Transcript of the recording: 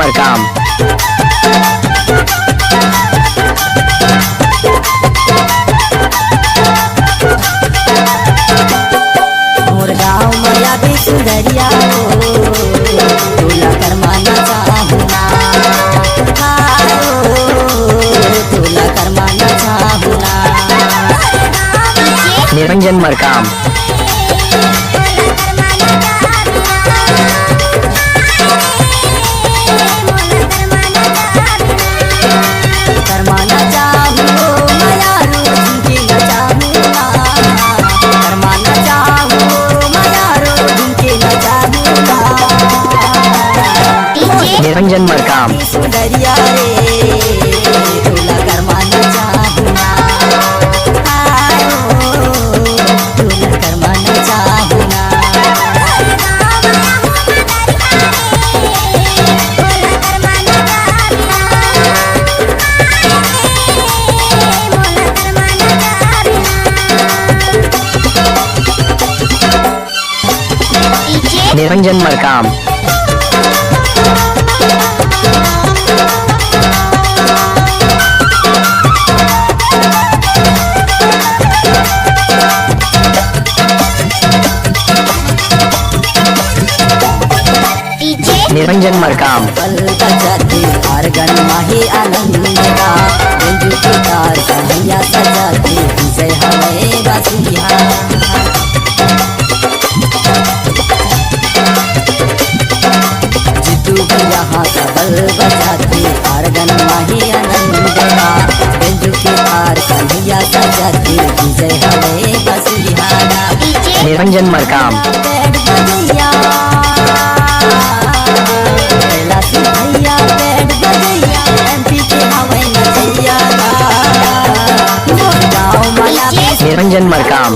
मरकाम। मोर गाँव मैया भी सुंदरिया हो, तोला करमाना चाहूना, तोला करमाना चाहूना। निरंजन मरकाम। करमाना चाहूँ मैया रोज की न चाहूँगा, करमाना चाहूँ मैया रोज की न चाहूँगा। निरंजन मरकाम। सुंदरिया रे तोला करमाना चाहूँगा, तोला करमाना चाहूँगा। निरंजन मरकाम। निरंजन मरकाम। पल बजाते आरगन माही आनंदगा, गंजू के तार कन्हैया सजाते जय हमें बासिया। जितू भैया हाथ पल बजाते आरगन माही आनंदगा, गंजू के तार कन्हैया सजाते जय हमें बासिया। निरंजन मरकाम। निरंजन मरकाम।